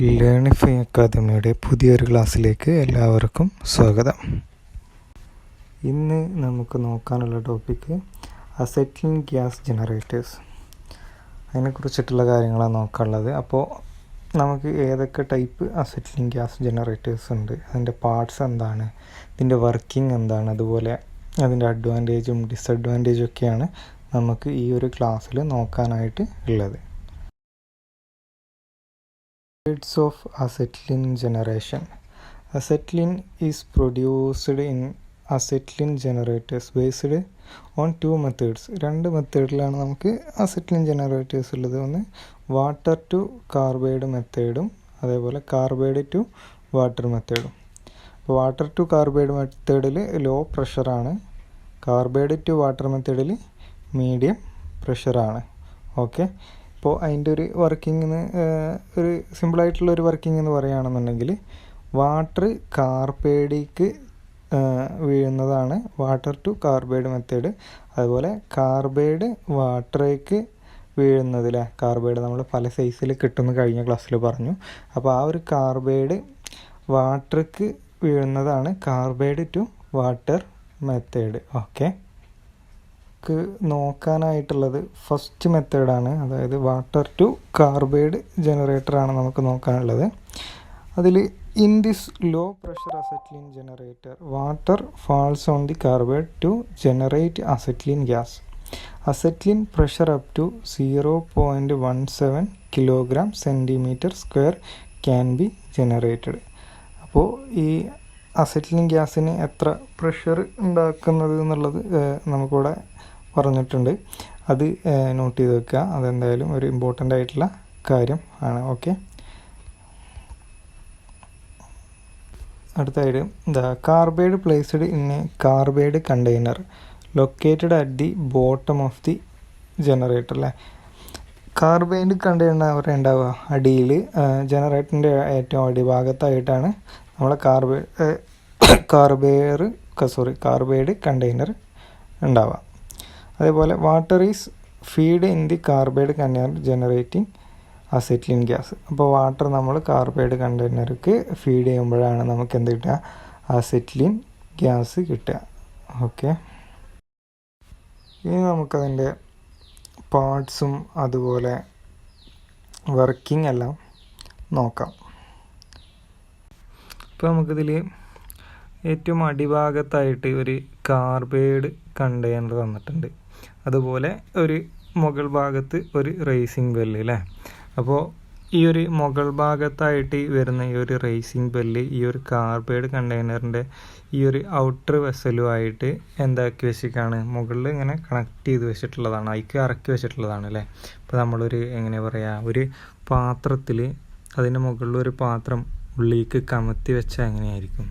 ലേണിഫൈ അക്കാദമിയുടെ പുതിയൊരു ക്ലാസ്സിലേക്ക് എല്ലാവർക്കും സ്വാഗതം. ഇന്ന് നമുക്ക് നോക്കാനുള്ള ടോപ്പിക്ക് അസെറ്റിലിൻ ഗ്യാസ് ജനറേറ്റേഴ്സ്. അതിനെക്കുറിച്ചിട്ടുള്ള കാര്യങ്ങളാണ് നോക്കാനുള്ളത്. അപ്പോൾ നമുക്ക് ഏതൊക്കെ ടൈപ്പ് അസെറ്റിലിൻ ഗ്യാസ് ജനറേറ്റേഴ്സ് ഉണ്ട്, അതിൻ്റെ പാർട്സ് എന്താണ്, ഇതിൻ്റെ വർക്കിംഗ് എന്താണ്, അതുപോലെ അതിൻ്റെ അഡ്വാൻറ്റേജും ഡിസഡ്വാൻറ്റേജും ഒക്കെയാണ് നമുക്ക് ഈ ഒരു ക്ലാസ്സിൽ നോക്കാനായിട്ട് ഉള്ളത്. Methods of acetylene generation. Acetylene is produced in acetylene generators based on two methods. രണ്ട് മെത്തേഡിലാണ് നമുക്ക് അസെറ്റിലിൻ ജനറേറ്റേഴ്സ് ഉള്ളത്. ഒന്ന് വാട്ടർ ടു കാർബൈഡ് മെത്തേഡും അതേപോലെ കാർബൈഡ് ടു വാട്ടർ മെത്തേഡും. അപ്പോൾ വാട്ടർ ടു കാർബൈഡ് മെത്തേഡിൽ ലോ പ്രഷറാണ്, കാർബൈഡ് ടു വാട്ടർ മെത്തേഡിൽ മീഡിയം പ്രഷറാണ്. ഓക്കെ, അപ്പോൾ അതിൻ്റെ ഒരു വർക്കിംഗ് ഒരു സിമ്പിളായിട്ടുള്ളൊരു വർക്കിംഗ് എന്ന് പറയുകയാണെന്നുണ്ടെങ്കിൽ വാട്ടർ കാർബൈഡിലേക്ക് വീഴുന്നതാണ് വാട്ടർ ടു കാർബൈഡ് മെത്തേഡ്. അതുപോലെ കാർബൈഡ് വാട്ടറേക്ക് വീഴുന്നതിലെ കാർബൈഡ് നമ്മൾ പല സൈസിൽ കിട്ടുമെന്ന് കഴിഞ്ഞ ക്ലാസ്സിൽ പറഞ്ഞു. അപ്പോൾ ആ ഒരു കാർബൈഡ് വാട്ടർക്ക് വീഴുന്നതാണ് carbide to water method. Okay, നോക്കാനായിട്ടുള്ളത് ഫസ്റ്റ് മെത്തേഡാണ്, അതായത് വാട്ടർ ടു കാർബൈഡ് ജനറേറ്ററാണ് നമുക്ക് നോക്കാനുള്ളത്. അതിൽ in this low pressure acetylene generator water falls on the carbide to generate acetylene gas. Acetylene pressure up to 0.17 kilogram centimetre square can be generated. അപ്പോൾ ഈ acetylene ഗ്യാസിന് എത്ര പ്രഷർ ഉണ്ടാക്കുന്നത് എന്നുള്ളത് നമുക്കിവിടെ പറഞ്ഞിട്ടുണ്ട്. അത് നോട്ട് ചെയ്ത് വെക്കുക, അതെന്തായാലും ഒരു ഇമ്പോർട്ടൻ്റ് ആയിട്ടുള്ള കാര്യം ആണ്. ഓക്കെ, അടുത്തായിട്ട് carbide placed in A carbide container located at the bottom of the generator. അല്ലേ, കാർബൈഡ് കണ്ടെയ്നർ ഉണ്ടാവുക അടിയിൽ, ജനറേറ്ററിൻ്റെ ഏറ്റവും അടിഭാഗത്തായിട്ടാണ് നമ്മളെ കാർബൈഡ് കണ്ടെയ്നർ ഉണ്ടാവുക. അതേപോലെ water is feed in the carbide container generating acetylene gas. അപ്പോൾ വാട്ടർ നമ്മൾ കാർബൈഡ് കണ്ടെയ്നർക്ക് ഫീഡ് ചെയ്യുമ്പോഴാണ് നമുക്ക് എന്ത് കിട്ടുക, അസെറ്റിലിൻ ഗ്യാസ് കിട്ടുക. ഓക്കെ, ഇനി നമുക്കതിൻ്റെ പാർട്സും അതുപോലെ വർക്കിംഗ് എല്ലാം നോക്കാം. ഇപ്പോൾ നമുക്കിതിൽ ഏറ്റവും അടിഭാഗത്തായിട്ട് ഒരു കാർബൈഡ് കണ്ടെയ്നർ തന്നിട്ടുണ്ട്, അതുപോലെ ഒരു മുകൾ ഭാഗത്ത് ഒരു റേസിംഗ് ബെല്ല്. അല്ലേ, അപ്പോൾ ഈ ഒരു മുകൾ ഭാഗത്തായിട്ട് വരുന്ന ഈ ഒരു റേസിംഗ് ബെല്ല് ഈ ഒരു കാർബൈഡ് കണ്ടെയ്നറിൻ്റെ ഈ ഒരു ഔട്ടർ വെസലുമായിട്ട് എന്താക്കി വെച്ചിട്ടാണ് മുകളിൽ ഇങ്ങനെ കണക്ട് ചെയ്ത് വെച്ചിട്ടുള്ളതാണ്, അതിക്ക് ഇറക്കി വെച്ചിട്ടുള്ളതാണ്. അല്ലേ, ഇപ്പോൾ നമ്മളൊരു എങ്ങനെ പറയുക, ഒരു പാത്രത്തിൽ അതിൻ്റെ മുകളിൽ ഒരു പാത്രം ഉള്ളിലേക്ക് കമത്തി വെച്ചാൽ എങ്ങനെയായിരിക്കും,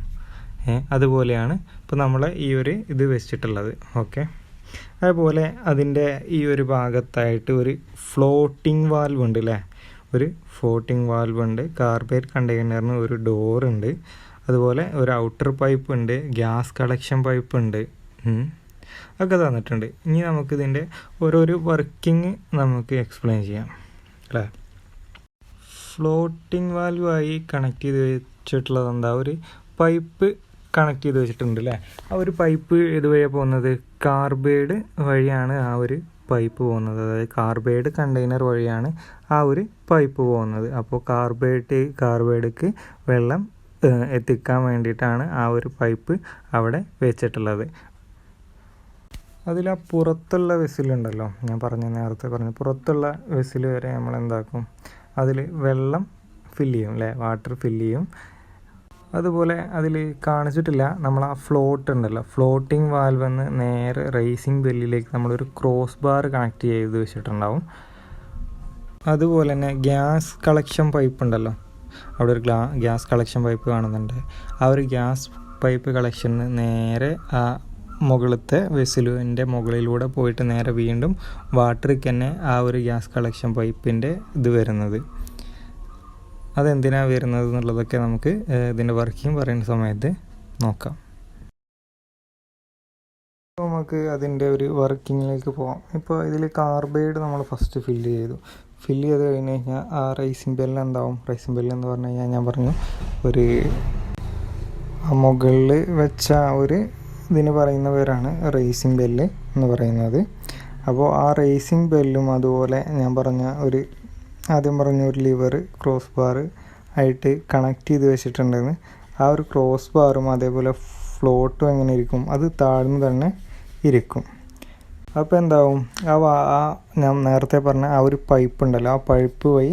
അതുപോലെയാണ് ഇപ്പോൾ നമ്മൾ ഈ ഒരു ഇത് വെച്ചിട്ടുള്ളത്. ഓക്കെ, അതുപോലെ അതിൻ്റെ ഈ ഒരു ഭാഗത്തായിട്ട് ഒരു ഫ്ലോട്ടിംഗ് വാൽവ് ഉണ്ട്. അല്ലേ, ഒരു ഫ്ലോട്ടിംഗ് വാൽവ് ഉണ്ട്. കാർബൈഡ് കണ്ടെയ്നറിന് ഒരു ഡോറുണ്ട്, അതുപോലെ ഒരു ഔട്ടർ പൈപ്പ് ഉണ്ട്, ഗ്യാസ് കളക്ഷൻ പൈപ്പ് ഉണ്ട്, ഒക്കെ തന്നിട്ടുണ്ട്. ഇനി നമുക്കിതിൻ്റെ ഓരോരോ വർക്കിംഗ് നമുക്ക് എക്സ്പ്ലെയിൻ ചെയ്യാം. അല്ലേ, ഫ്ലോട്ടിംഗ് വാൽവായി കണക്ട് ചെയ്ത് വെച്ചിട്ടുള്ളത് എന്താ, ഒരു പൈപ്പ് കണക്ട് ചെയ്ത് വെച്ചിട്ടുണ്ട്. അല്ലേ, ആ ഒരു പൈപ്പ് ഇതുവഴിയാണ് പോകുന്നത്, കാർബൈഡ് വഴിയാണ് ആ ഒരു പൈപ്പ് പോകുന്നത്, അതായത് കാർബൈഡ് കണ്ടെയ്നർ വഴിയാണ് ആ ഒരു പൈപ്പ് പോകുന്നത്. അപ്പോൾ കാർബൈഡ്ക്ക് വെള്ളം എത്തിക്കാൻ വേണ്ടിയിട്ടാണ് ആ ഒരു പൈപ്പ് അവിടെ വെച്ചിട്ടുള്ളത്. അതിൽ ആ പുറത്തുള്ള വെസിലുണ്ടല്ലോ, ഞാൻ നേരത്തെ പറഞ്ഞു, പുറത്തുള്ള വെസിൽ വരെ നമ്മൾ എന്താക്കും, അതിൽ വെള്ളം ഫില്ല് ചെയ്യും. അല്ലേ, വാട്ടർ ഫില്ല് ചെയ്യും. അതുപോലെ അതിൽ കാണിച്ചിട്ടില്ല, നമ്മൾ ആ ഫ്ലോട്ട് ഉണ്ടല്ലോ, ഫ്ലോട്ടിംഗ് വാൽവെന്ന് നേരെ റേസിംഗ് ബെല്ലിലേക്ക് നമ്മളൊരു ക്രോസ് ബാർ കണക്ട് ചെയ്ത് വെച്ചിട്ടുണ്ടാവും. അതുപോലെ തന്നെ ഗ്യാസ് കളക്ഷൻ പൈപ്പ് ഉണ്ടല്ലോ, അവിടെ ഒരു ഗ്യാസ് കളക്ഷൻ പൈപ്പ് കാണുന്നുണ്ട്. ആ ഒരു ഗ്യാസ് പൈപ്പ് കളക്ഷന് നേരെ ആ മുകളിലത്തെ വെസിലിൻ്റെ മുകളിലൂടെ പോയിട്ട് നേരെ വീണ്ടും വാട്ടറിക്ക് തന്നെ ആ ഒരു ഗ്യാസ് കളക്ഷൻ പൈപ്പിൻ്റെ ഇത് വരുന്നത്. അതെന്തിനാണ് വരുന്നത് എന്നുള്ളതൊക്കെ നമുക്ക് ഇതിൻ്റെ വർക്കിംഗ് പറയുന്ന സമയത്ത് നോക്കാം. നമുക്ക് അതിൻ്റെ ഒരു വർക്കിങ്ങിലേക്ക് പോകാം. ഇപ്പോൾ ഇതിൽ കാർബൈഡ് നമ്മൾ ഫസ്റ്റ് ഫില്ല് ചെയ്തു. ഫില്ല് ചെയ്ത് കഴിഞ്ഞ് കഴിഞ്ഞാൽ ആ റേസിംഗ് ബെല്ലിൽ എന്താവും, റേസിംഗ് ബെല്ല് എന്ന് പറഞ്ഞു കഴിഞ്ഞാൽ ഞാൻ പറഞ്ഞു ഒരു മുകളിൽ വെച്ച ഒരു ഇതിന് പറയുന്ന പേരാണ് റേസിംഗ് ബെല്ല് എന്ന് പറയുന്നത്. അപ്പോൾ ആ റേസിംഗ് ബെല്ലും അതുപോലെ ഞാൻ പറഞ്ഞ ആദ്യം പറഞ്ഞ ഒരു ലിവർ ക്രോസ് ബാർ ആയിട്ട് കണക്ട് ചെയ്ത് വെച്ചിട്ടുണ്ടെന്ന്. ആ ഒരു ക്രോസ് ബാറും അതേപോലെ ഫ്ലോട്ടും എങ്ങനെ ഇരിക്കും, അത് താഴ്ന്നു തന്നെ ഇരിക്കും. അപ്പോൾ എന്താവും, ഞാൻ നേരത്തെ പറഞ്ഞ ആ ഒരു പൈപ്പ് ഉണ്ടല്ലോ, ആ പൈപ്പ് വഴി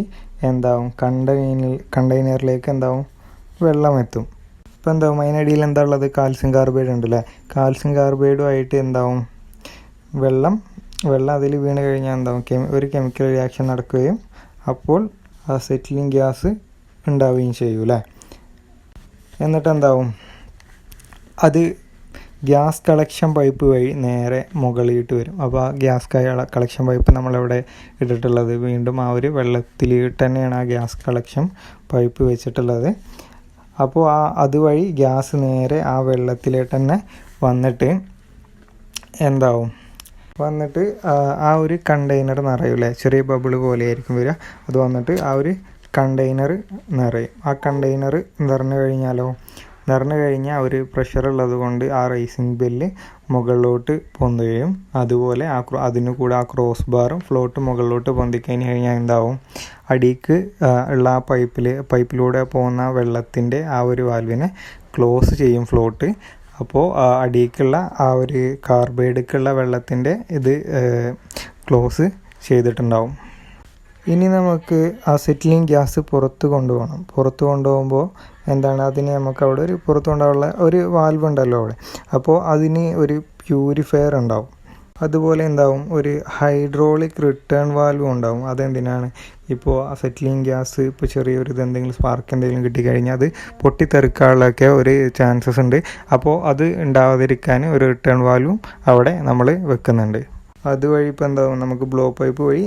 എന്താവും കണ്ടെയ്നറിലേക്ക് എന്താവും വെള്ളം എത്തും. ഇപ്പോൾ എന്താവും അതിനടിയിൽ എന്താ ഉള്ളത്, കാൽസ്യം കാർബൈഡ് ഉണ്ടല്ലേ. കാൽസ്യം കാർബൈഡുമായിട്ട് എന്താവും വെള്ളം അതിൽ വീണ് കഴിഞ്ഞാൽ എന്താവും ഒരു കെമിക്കൽ റിയാക്ഷൻ നടക്കുകയും അപ്പോൾ അസെറ്റിലിൻ ഗ്യാസ് ഉണ്ടാവുകയും ചെയ്യും അല്ലേ. എന്നിട്ട് എന്താവും, അത് ഗ്യാസ് കളക്ഷൻ പൈപ്പ് വഴി നേരെ മുകളിലിട്ട് വരും. അപ്പോൾ ആ ഗ്യാസ് കളക്ഷൻ പൈപ്പ് നമ്മളെവിടെ ഇട്ടിട്ടുള്ളത്, വീണ്ടും ആ ഒരു വെള്ളത്തിലിട്ട് തന്നെയാണ് ആ ഗ്യാസ് കളക്ഷൻ പൈപ്പ് വെച്ചിട്ടുള്ളത്. അപ്പോൾ അതുവഴി ഗ്യാസ് നേരെ ആ വെള്ളത്തിലേക്ക് തന്നെ വന്നിട്ട് ആ ഒരു കണ്ടെയ്നർ നിറയൂലേ, ചെറിയ ബബിൾ പോലെ ആയിരിക്കും വരിക. അത് വന്നിട്ട് ആ ഒരു കണ്ടെയ്നർ നിറയും. ആ കണ്ടെയ്നർ നിറഞ്ഞു കഴിഞ്ഞാൽ ഒരു പ്രഷർ ഉള്ളത് കൊണ്ട് ആ റേസിംഗ് ബെല്ല് മുകളിലോട്ട് പൊന്തുകയും അതുപോലെ അതിന് കൂടെ ആ ക്രോസ് ബാറും ഫ്ലോട്ട് മുകളിലോട്ട് പൊന്തിക്കഴിഞ്ഞ് കഴിഞ്ഞാൽ എന്താവും, അടിക്ക് ഉള്ള ആ പൈപ്പിലൂടെ പോകുന്ന വെള്ളത്തിൻ്റെ ആ ഒരു വാൽവിനെ ക്ലോസ് ചെയ്യും ഫ്ലോട്ട്. അപ്പോൾ അടിക്കുള്ള ആ ഒരു കാർബൈഡുക്കുള്ള വെള്ളത്തിൻ്റെ ഇത് ക്ലോസ് ചെയ്തിട്ടുണ്ടാവും. ഇനി നമുക്ക് അസെറ്റിലിൻ ഗ്യാസ് പുറത്ത് കൊണ്ടുപോകുമ്പോൾ എന്താണ്, അതിന് നമുക്ക് അവിടെ ഒരു പുറത്ത് കൊണ്ടുപോകാനുള്ള ഒരു വാൽവ് ഉണ്ടല്ലോ അവിടെ. അപ്പോൾ അതിന് ഒരു പ്യൂരിഫയർ ഉണ്ടാവും. അതുപോലെ എന്താവും, ഒരു ഹൈഡ്രോളിക് റിട്ടേൺ വാൽവും ഉണ്ടാവും. അതെന്തിനാണ്, ഇപ്പോൾ അസെറ്റിലിൻ ഗ്യാസ് ഇപ്പോൾ ചെറിയൊരു എന്തെങ്കിലും സ്പാർക്ക് എന്തെങ്കിലും കിട്ടിക്കഴിഞ്ഞാൽ അത് പൊട്ടിത്തെറിക്കാനുള്ളൊക്കെ ഒരു ചാൻസസ് ഉണ്ട്. അപ്പോൾ അത് ഉണ്ടാവാതിരിക്കാൻ ഒരു റിട്ടേൺ വാൽവും അവിടെ നമ്മൾ വെക്കുന്നുണ്ട്. അതുവഴി ഇപ്പോൾ എന്താവും, നമുക്ക് ബ്ലോ പൈപ്പ് വഴി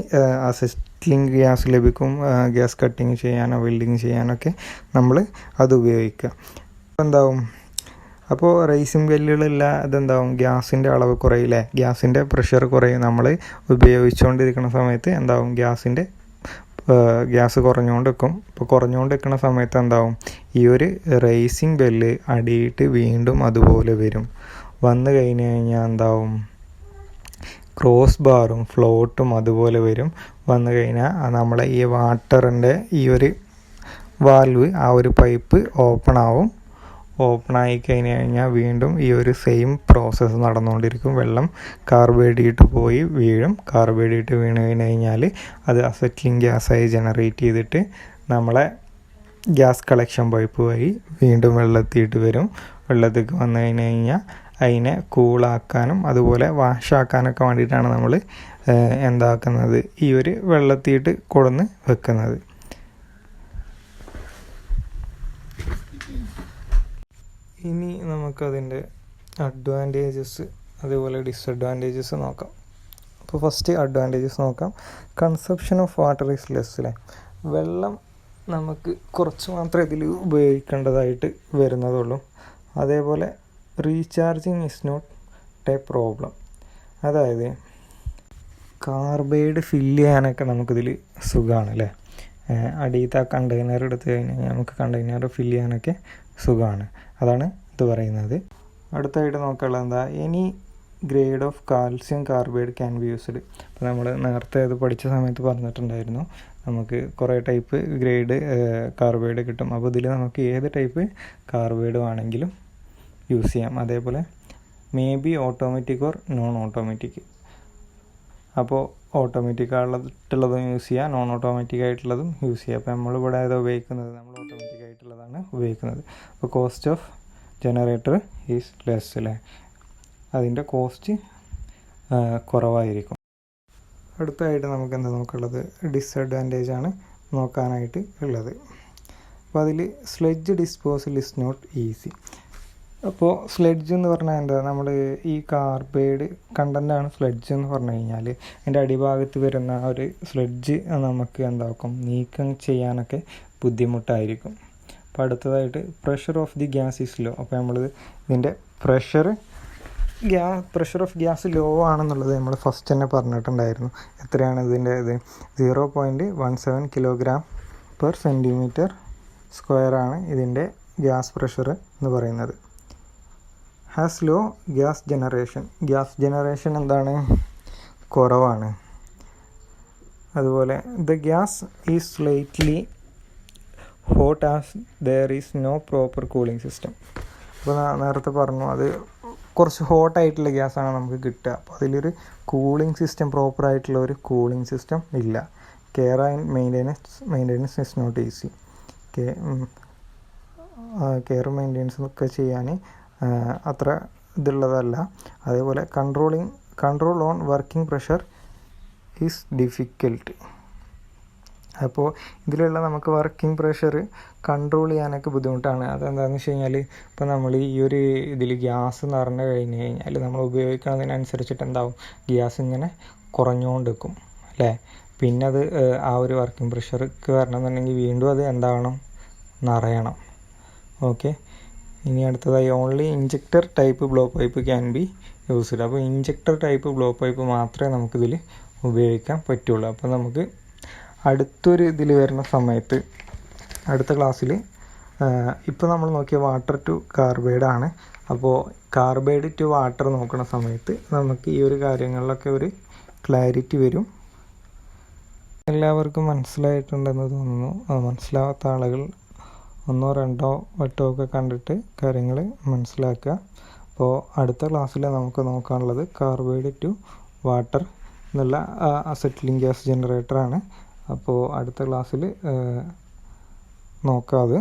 അസെറ്റിലിൻ ഗ്യാസ് ലഭിക്കും. ഗ്യാസ് കട്ടിങ് ചെയ്യാനോ വെൽഡിങ് ചെയ്യാനൊക്കെ നമ്മൾ അത് ഉപയോഗിക്കുക. അപ്പോൾ എന്താവും, അപ്പോൾ റേസിംഗ് ബെല്ലുകളില്ല ഇതെന്താവും, ഗ്യാസിൻ്റെ അളവ് കുറയില്ലേ, ഗ്യാസിൻ്റെ പ്രഷർ കുറയും. നമ്മൾ ഉപയോഗിച്ചുകൊണ്ടിരിക്കുന്ന സമയത്ത് എന്താവും, ഗ്യാസ് കുറഞ്ഞുകൊണ്ട് വെക്കും. ഇപ്പോൾ കുറഞ്ഞുകൊണ്ട് വെക്കുന്ന സമയത്ത് എന്താവും, ഈ ഒരു റേസിംഗ് ബെല്ല് അടിയിട്ട് വീണ്ടും അതുപോലെ വന്നു കഴിഞ്ഞ് കഴിഞ്ഞാൽ എന്താവും, ക്രോസ് ബാറും ഫ്ലോട്ടും അതുപോലെ വന്നു കഴിഞ്ഞാൽ നമ്മളെ ഈ വാട്ടറിൻ്റെ ഈ ഒരു വാൽവ് ആ ഒരു പൈപ്പ് ഓപ്പൺ ആയി കഴിഞ്ഞാൽ വീണ്ടും ഈ ഒരു സെയിം പ്രോസസ്സ് നടന്നുകൊണ്ടിരിക്കും. വെള്ളം കാർബൈഡിട്ട് പോയി വീഴും. കാർബൈഡിട്ട് വീണ് കഴിഞ്ഞാൽ അത് അസെറ്റിലിൻ ഗ്യാസായി ജനറേറ്റ് ചെയ്തിട്ട് നമ്മളെ ഗ്യാസ് കളക്ഷൻ പൈപ്പ് വഴി വീണ്ടും വെള്ളത്തേക്ക് വന്നു കഴിഞ്ഞാൽ അതിനെ കൂളാക്കാനും അതുപോലെ വാഷാക്കാനൊക്കെ വേണ്ടിയിട്ടാണ് നമ്മൾ എന്താക്കുന്നത്, ഈ ഒരു വെള്ളത്തിയിട്ട് കൊടുന്ന് വെക്കുന്നത്. ഇനി നമുക്കതിൻ്റെ അഡ്വാൻറ്റേജസ് അതുപോലെ ഡിസഡ്വാൻറ്റേജസ് നോക്കാം. അപ്പോൾ ഫസ്റ്റ് അഡ്വാൻറ്റേജസ് നോക്കാം. Consumption of water is less അല്ലേ. വെള്ളം നമുക്ക് കുറച്ച് മാത്രമേ ഇതിൽ ഉപയോഗിക്കേണ്ടതായിട്ട് വരുന്നതുള്ളൂ. അതേപോലെ recharging is not a problem. അതായത് കാർബൈഡ് ഫില്ല് ചെയ്യാനൊക്കെ നമുക്കിതിൽ സുഖമാണ് അല്ലേ. അടിയത്തെ ആ കണ്ടെയ്നർ എടുത്തു കഴിഞ്ഞാൽ നമുക്ക് കണ്ടെയ്നർ ഫില്ല് ചെയ്യാനൊക്കെ സുഖമാണ്. അതാണ് ഇത് പറയുന്നത്. അടുത്തായിട്ട് നോക്കാനുള്ളത് എന്താ, any grade of calcium carbide can be used. അപ്പോൾ നമ്മൾ നേരത്തെ അത് പഠിച്ച സമയത്ത് പറഞ്ഞിട്ടുണ്ടായിരുന്നു, നമുക്ക് കുറേ ടൈപ്പ് ഗ്രേഡ് കാർബൈഡ് കിട്ടും. അപ്പോൾ ഇതിൽ നമുക്ക് ഏത് ടൈപ്പ് കാർബൈഡ് വേണമെങ്കിലും യൂസ് ചെയ്യാം. അതേപോലെ may be automatic or non automatic. അപ്പോൾ ഓട്ടോമാറ്റിക് ആയിട്ടുള്ളതും യൂസ് ചെയ്യാം, നോൺ ഓട്ടോമാറ്റിക് ആയിട്ടുള്ളതും യൂസ് ചെയ്യാം. അപ്പോൾ നമ്മളിവിടെ ഏതാ ഉപയോഗിക്കുന്നത്, നമ്മൾ ഓട്ടോമാറ്റിക് ആയിട്ടുള്ളതാണ് ഉപയോഗിക്കുന്നത്. അപ്പോൾ cost of generator is less അല്ലേ, അതിൻ്റെ കോസ്റ്റ് കുറവായിരിക്കും. അടുത്തായിട്ട് നമുക്ക് എന്താ നോക്കാനുള്ളത്, ഡിസഡ്വാൻറ്റേജാണ് നോക്കാനായിട്ട് ഉള്ളത്. അപ്പോൾ അതിൽ sludge disposal is not easy. അപ്പോൾ സ്ലെഡ്ജ് എന്ന് പറഞ്ഞാൽ എന്താ, നമ്മൾ ഈ കാർബൈഡ് കണ്ടൻ്റാണ് സ്ലെഡ്ജ് എന്ന് പറഞ്ഞു കഴിഞ്ഞാൽ അതിൻ്റെ അടിഭാഗത്ത് വരുന്ന ഒരു സ്ലെഡ്ജ് നമുക്ക് എന്താക്കും, നീക്കം ചെയ്യാനൊക്കെ ബുദ്ധിമുട്ടായിരിക്കും. അപ്പോൾ അടുത്തതായിട്ട് pressure of the gas is low. അപ്പോൾ നമ്മൾ ഇതിൻ്റെ pressure pressure of gas low ആണെന്നുള്ളത് നമ്മൾ ഫസ്റ്റ് തന്നെ പറഞ്ഞിട്ടുണ്ടായിരുന്നു. എത്രയാണ് ഇതിൻ്റെ ഇത് 0.17 kg/cm² ആണ് ഇതിൻ്റെ ഗ്യാസ് പ്രഷർ എന്ന് പറയുന്നത്. ഹാസ് ലോ ഗ്യാസ് ജനറേഷൻ എന്താണ്, കുറവാണ്. അതുപോലെ the gas is slightly hot as there is no proper cooling system. അപ്പോൾ നേരത്തെ പറഞ്ഞു അത് കുറച്ച് ഹോട്ടായിട്ടുള്ള ഗ്യാസാണ് നമുക്ക് കിട്ടുക. അപ്പോൾ അതിലൊരു കൂളിംഗ് സിസ്റ്റം, പ്രോപ്പറായിട്ടുള്ള ഒരു കൂളിംഗ് സിസ്റ്റം ഇല്ല. Care and maintenance is not easy. Care maintenance ഒക്കെ ചെയ്യാൻ അത്ര ഇതുള്ളതല്ല. അതേപോലെ control on working pressure is difficult. അപ്പോൾ ഇതിലുള്ള നമുക്ക് വർക്കിംഗ് പ്രഷർ കൺട്രോൾ ചെയ്യാനൊക്കെ ബുദ്ധിമുട്ടാണ്. അതെന്താണെന്ന് വെച്ച് കഴിഞ്ഞാൽ ഇപ്പോൾ നമ്മൾ ഈ ഒരു ഇതിൽ ഗ്യാസ് നിറഞ്ഞു കഴിഞ്ഞ് കഴിഞ്ഞാൽ നമ്മൾ ഉപയോഗിക്കുന്നതിനനുസരിച്ചിട്ട് എന്താവും, ഗ്യാസ് ഇങ്ങനെ കുറഞ്ഞുകൊണ്ട് നിൽക്കും അല്ലേ. പിന്നെ അത് ആ ഒരു വർക്കിംഗ് പ്രഷർക്ക് വരണമെന്നുണ്ടെങ്കിൽ വീണ്ടും അത് എന്താവണം, നിറയണം. ഓക്കെ, ഇനി അടുത്തതായി only injector type blow pipe can be used. അപ്പോൾ ഇഞ്ചക്ടർ ടൈപ്പ് ബ്ലോ പൈപ്പ് മാത്രമേ നമുക്കിതിൽ ഉപയോഗിക്കാൻ പറ്റുള്ളൂ. അപ്പോൾ നമുക്ക് അടുത്തൊരു ഇതിൽ വരുന്ന സമയത്ത് അടുത്ത ക്ലാസ്സിൽ ഇപ്പോൾ നമ്മൾ നോക്കിയ വാട്ടർ ടു കാർബൈഡ് ആണ്. അപ്പോൾ കാർബൈഡ് ടു വാട്ടർ നോക്കുന്ന സമയത്ത് നമുക്ക് ഈ ഒരു കാര്യങ്ങളിലൊക്കെ ഒരു ക്ലാരിറ്റി വരും. എല്ലാവർക്കും മനസ്സിലായിട്ടുണ്ടെന്ന് തോന്നുന്നു. മനസ്സിലാവാത്ത ആളുകൾ 1 or 2 വട്ടമൊക്കെ കണ്ടിട്ട് കാര്യങ്ങൾ മനസ്സിലാക്കുക. അപ്പോൾ അടുത്ത ക്ലാസ്സിൽ നമുക്ക് നോക്കാനുള്ളത് കാർബൈഡ് ടു വാട്ടർ എന്നുള്ള അസറ്റിലിംഗ് ഗ്യാസ് ജനറേറ്ററാണ്. അപ്പോൾ അടുത്ത ക്ലാസ്സിൽ നോക്കാം അത്.